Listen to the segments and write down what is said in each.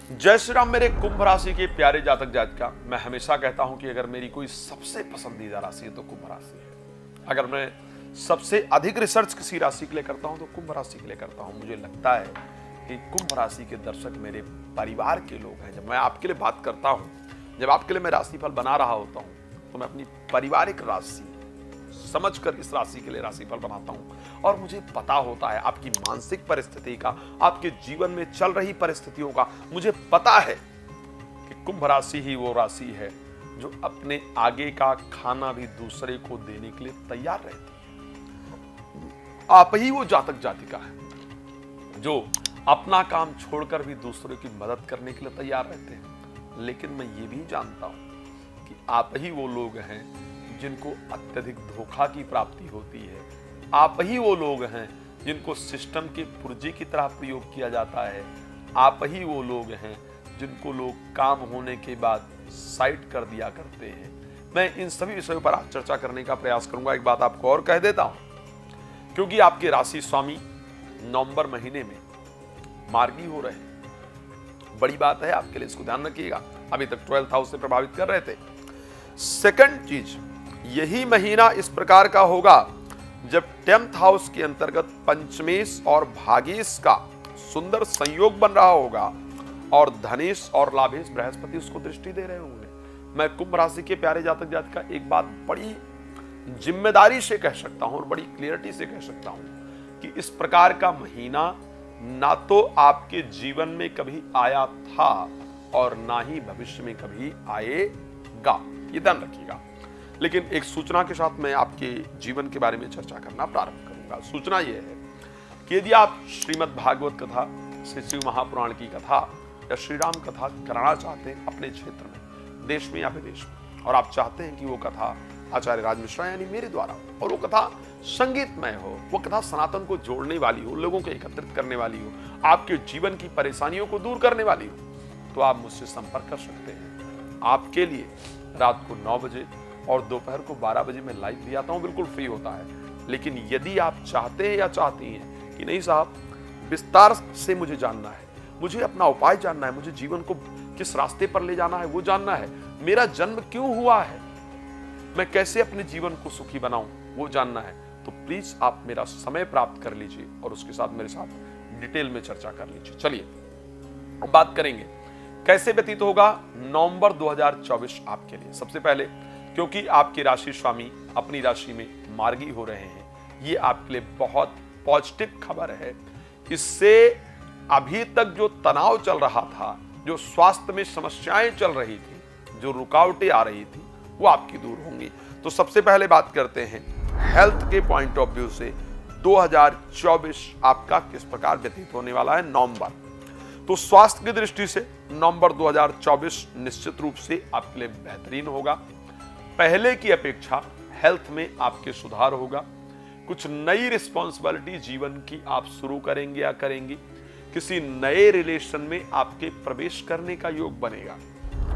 जय श्री राम। मेरे कुंभ राशि के प्यारे जातक जातिका, मैं हमेशा कहता हूं कि अगर मेरी कोई सबसे पसंदीदा राशि है तो कुंभ राशि है। अगर मैं सबसे अधिक रिसर्च किसी राशि के लिए करता हूं तो कुंभ राशि के लिए करता हूं। मुझे लगता है कि कुंभ राशि के दर्शक मेरे परिवार के लोग हैं। जब मैं आपके लिए बात करता हूं, जब आपके लिए मैं राशिफल बना रहा होता हूं, तो मैं अपनी पारिवारिक राशि समझकर इस राशि के लिए राशिफल बनाता हूं। और मुझे पता होता है आपकी मानसिक परिस्थिति का, आपके जीवन में चल रही परिस्थितियों का। मुझे पता है कि कुंभ राशि ही वो राशि है जो अपने आगे का खाना भी दूसरे को देने के लिए तैयार रहती है। आप ही वो जातक जातिका है जो अपना काम छोड़कर भी दूसरों की मदद करने के लिए तैयार रहते हैं। लेकिन मैं ये भी जानता हूं कि आप ही वो लोग हैं जिनको अत्यधिक धोखा की प्राप्ति होती है। आप ही वो लोग हैं जिनको सिस्टम के पुर्जे की तरह प्रयोग किया जाता है। आप ही वो लोग हैं जिनको लोग काम होने के बाद साइड कर दिया करते हैं। मैं इन सभी विषयों पर आज चर्चा करने का प्रयास करूंगा। एक बात आपको और कह देता हूं, क्योंकि आपके राशि स्वामी नवंबर महीने में मार्गी हो रहे हैं। बड़ी बात है आपके लिए, इसको ध्यान रखिएगा। अभी तक 12th हाउस से प्रभावित कर रहे थे। सेकंड चीज, यही महीना इस प्रकार का होगा जब 10th हाउस के अंतर्गत पंचमेश और भागेश का सुंदर संयोग बन रहा होगा और धनेश और लाभेश बृहस्पति उसको दृष्टि दे रहे होंगे। मैं कुंभ राशि के प्यारे जातक जातिका एक बात बड़ी जिम्मेदारी से कह सकता हूं और बड़ी क्लियरिटी से कह सकता हूं कि इस प्रकार का महीना ना तो आपके जीवन में कभी आया था और ना ही भविष्य में कभी आएगा। ये ध्यान रखिएगा। लेकिन एक सूचना के साथ मैं आपके जीवन के बारे में चर्चा करना प्रारंभ करूंगा। सूचना यह है कि यदि आप श्रीमद् भागवत कथा, श्री शिव महापुराण की कथा या श्री राम कथा कराना चाहते हैं अपने क्षेत्र में, देश में या विदेश में, और आप चाहते हैं कि वो कथा आचार्य राज मिश्रा यानी मेरे द्वारा, और वो कथा संगीतमय हो, वो कथा सनातन को जोड़ने वाली हो, लोगों को एकत्रित करने वाली हो, आपके जीवन की परेशानियों को दूर करने वाली हो, तो आप मुझसे संपर्क कर सकते हैं। आपके लिए रात को 9 बजे और दोपहर को 12 बजे मैं लाइव भी आता हूं, बिल्कुल फ्री होता है। लेकिन यदि आप चाहते हैं या चाहती हैं कि नहीं साहब, विस्तार से मुझे जानना है, मुझे अपना उपाय जानना है, मुझे जीवन को किस रास्ते पर ले जाना है वो जानना है, मेरा जन्म क्यों हुआ है, मैं कैसे अपने जीवन को सुखी बनाऊं वो जानना है, तो प्लीज आप मेरा समय प्राप्त कर लीजिए और उसके साथ मेरे साथ डिटेल में चर्चा कर लीजिए। चलिए बात करेंगे कैसे व्यतीत होगा नवंबर 2024 आपके लिए। सबसे पहले, क्योंकि आपके राशि स्वामी अपनी राशि में मार्गी हो रहे हैं, ये आपके लिए बहुत पॉजिटिव खबर है। इससे अभी तक जो तनाव चल रहा था, जो स्वास्थ्य में समस्याएं चल रही थी, जो रुकावटें आ रही थी, वो आपकी दूर होंगी। तो सबसे पहले बात करते हैं हेल्थ के पॉइंट ऑफ व्यू से 2024 आपका किस प्रकार व्यतीत होने वाला है। नवंबर, तो स्वास्थ्य की दृष्टि से नवंबर 2024 निश्चित रूप से आपके लिए बेहतरीन होगा। पहले की अपेक्षा हेल्थ में आपके सुधार होगा। कुछ नई रिस्पॉन्सिबिलिटी जीवन की आप शुरू करेंगे या करेंगी। किसी नए रिलेशन में आपके प्रवेश करने का योग बनेगा।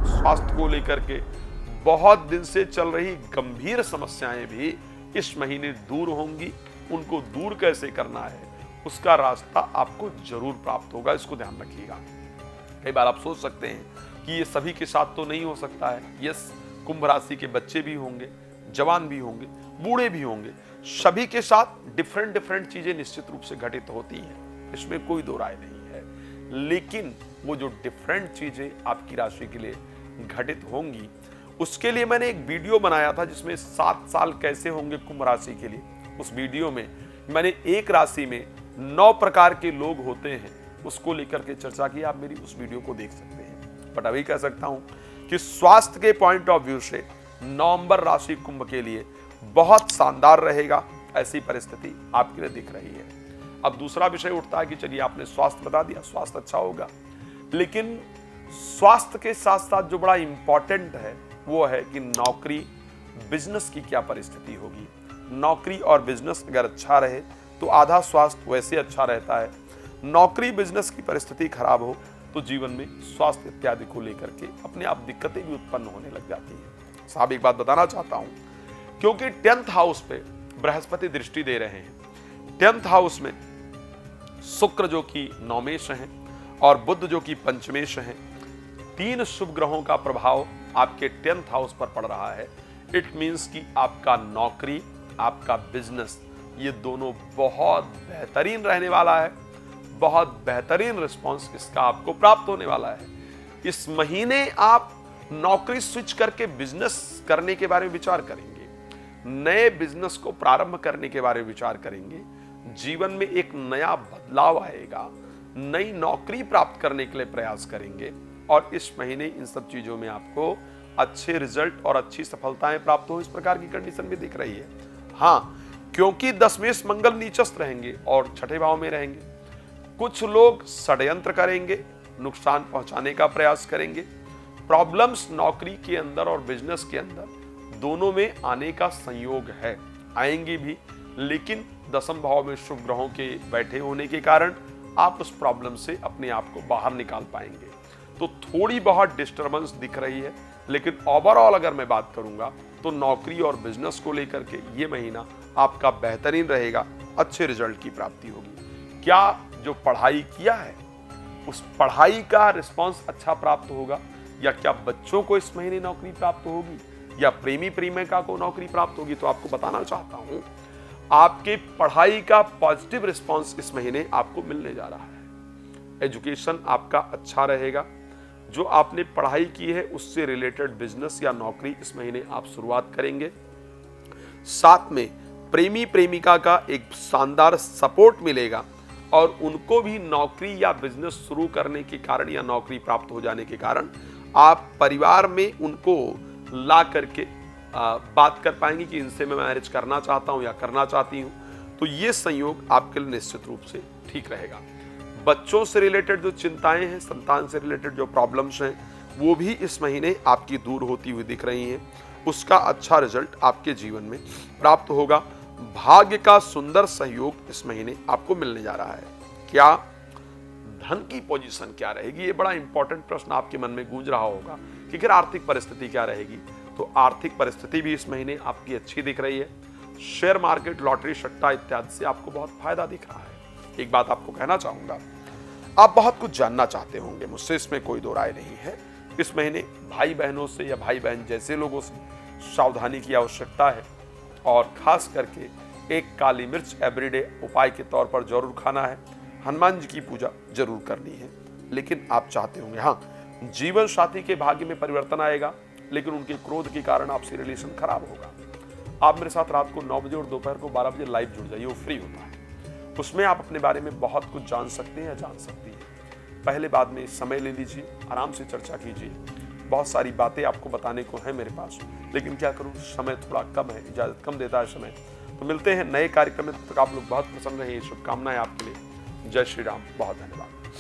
स्वास्थ्य को लेकर के बहुत दिन से चल रही गंभीर समस्याएं भी इस महीने दूर होंगी। उनको दूर कैसे करना है उसका रास्ता आपको जरूर प्राप्त होगा, इसको ध्यान रखिएगा। कई बार आप सोच सकते हैं कि ये सभी के साथ तो नहीं हो सकता है। यस, कुंभ राशि के बच्चे भी होंगे, जवान भी होंगे, बूढ़े भी होंगे, सभी के साथ डिफरेंट चीजें निश्चित रूप से घटित होती हैं, इसमें कोई दो राय नहीं है। लेकिन वो जो डिफरेंट चीजें आपकी राशि के लिए घटित होंगी, उसके लिए मैंने एक वीडियो बनाया था जिसमें 7 साल कैसे होंगे कुंभ राशि के लिए। उस वीडियो में मैंने एक राशि में 9 प्रकार के लोग होते हैं, उसको लेकर के चर्चा की। आप मेरी उस वीडियो को देख सकते हैं। बट अभी कह सकता हूं कि स्वास्थ्य के पॉइंट ऑफ व्यू से नवंबर राशि कुंभ के लिए बहुत शानदार रहेगा, ऐसी परिस्थिति आपके लिए दिख रही है। अब दूसरा विषय उठता है कि चलिए आपने स्वास्थ्य बता दिया, स्वास्थ्य अच्छा होगा, लेकिन स्वास्थ्य के साथ साथ जो बड़ा इंपॉर्टेंट है वो है कि नौकरी बिजनेस की क्या परिस्थिति होगी। नौकरी और बिजनेस अगर अच्छा रहे तो आधा स्वास्थ्य वैसे अच्छा रहता है। नौकरी बिजनेस की परिस्थिति खराब हो तो जीवन में स्वास्थ्य इत्यादि को लेकर के अपने आप दिक्कतें भी उत्पन्न होने लग जाती हैं। साहब एक बात बताना चाहता हूं, क्योंकि 10th हाउस पे बृहस्पति दृष्टि दे रहे हैं। 10th हाउस में शुक्र जो कि नौमेश हैं और बुध जो कि पंचमेश है, 3 शुभ ग्रहों का प्रभाव आपके 10th हाउस पर पड़ रहा है। इट मीन्स कि आपका नौकरी, आपका बिजनेस, ये दोनों बहुत बेहतरीन रहने वाला है। बहुत बेहतरीन रिस्पॉन्स इसका आपको प्राप्त होने वाला है। इस महीने आप नौकरी स्विच करके बिजनेस करने के बारे में विचार करेंगे, नए बिजनेस को प्रारंभ करने के बारे में विचार करेंगे। जीवन में एक नया बदलाव आएगा, नई नौकरी प्राप्त करने के लिए प्रयास करेंगे और इस महीने इन सब चीजों में आपको अच्छे रिजल्ट और अच्छी सफलताएं प्राप्त हो, इस प्रकार की कंडीशन भी दिख रही है। हाँ, क्योंकि दशमेश मंगल नीचस्थ रहेंगे और छठे भाव में रहेंगे, कुछ लोग षड्यंत्र करेंगे, नुकसान पहुंचाने का प्रयास करेंगे। प्रॉब्लम्स नौकरी के अंदर और बिजनेस के अंदर दोनों में आने का संयोग है, आएंगी भी, लेकिन दसम भाव में शुभ ग्रहों के बैठे होने के कारण आप उस प्रॉब्लम से अपने आप को बाहर निकाल पाएंगे। तो थोड़ी बहुत डिस्टर्बेंस दिख रही है, लेकिन ओवरऑल अगर मैं बात करूंगा तो नौकरी और बिजनेस को लेकर के ये महीना आपका बेहतरीन रहेगा, अच्छे रिजल्ट की प्राप्ति होगी। क्या जो पढ़ाई किया है उस पढ़ाई का रिस्पांस अच्छा प्राप्त होगा, या क्या बच्चों को इस महीने नौकरी प्राप्त होगी, या प्रेमी प्रेमिका को नौकरी प्राप्त होगी, तो आपको बताना चाहता हूं आपके पढ़ाई का पॉजिटिव रिस्पांस इस महीने आपको मिलने जा रहा है। एजुकेशन आपका अच्छा रहेगा। जो आपने पढ़ाई की है उससे रिलेटेड बिजनेस या नौकरी इस महीने आप शुरुआत करेंगे। साथ में प्रेमी प्रेमिका का एक शानदार सपोर्ट मिलेगा और उनको भी नौकरी या बिजनेस शुरू करने के कारण या नौकरी प्राप्त हो जाने के कारण आप परिवार में उनको ला करके बात कर पाएंगे कि इनसे मैं मैरिज करना चाहता हूं या करना चाहती हूं। तो ये संयोग आपके लिए निश्चित रूप से ठीक रहेगा। बच्चों से रिलेटेड जो चिंताएं हैं, संतान से रिलेटेड जो प्रॉब्लम्स हैं, वो भी इस महीने आपकी दूर होती हुई दिख रही हैं। उसका अच्छा रिजल्ट आपके जीवन में प्राप्त होगा। भाग्य का सुंदर सहयोग इस महीने आपको मिलने जा रहा है। क्या धन की पोजीशन क्या रहेगी, ये बड़ा इंपॉर्टेंट प्रश्न आपके मन में गूंज रहा होगा कि फिर आर्थिक परिस्थिति क्या रहेगी। तो आर्थिक परिस्थिति भी इस महीने आपकी अच्छी दिख रही है। शेयर मार्केट, लॉटरी, सट्टा इत्यादि से आपको बहुत फायदा दिख रहा है। एक बात आपको कहना चाहूंगा, आप बहुत कुछ जानना चाहते होंगे मुझसे, इसमें कोई दो राय नहीं है। इस महीने भाई बहनों से या भाई बहन जैसे लोगों से सावधानी की आवश्यकता है और खास करके एक काली मिर्च एवरीडे उपाय के तौर पर जरूर खाना है। हनुमान जी की पूजा जरूर करनी है। लेकिन आप चाहते होंगे, हाँ, जीवन साथी के भाग्य में परिवर्तन आएगा, लेकिन उनके क्रोध के कारण आपसे रिलेशन खराब होगा। आप मेरे साथ रात को 9 बजे और दोपहर को 12 बजे लाइव जुड़ जाइए, वो फ्री होता है। उसमें आप अपने बारे में बहुत कुछ जान सकते हैं या जान सकती हैं। पहले बाद में समय ले लीजिए, आराम से चर्चा कीजिए। बहुत सारी बातें आपको बताने को है मेरे पास, लेकिन क्या करूं, समय थोड़ा कम है, इजाजत कम देता है समय। तो मिलते हैं नए कार्यक्रम में, तब तक आप लोग बहुत प्रसन्न रहिए। शुभकामनाएं आपके लिए। जय श्री राम, बहुत धन्यवाद।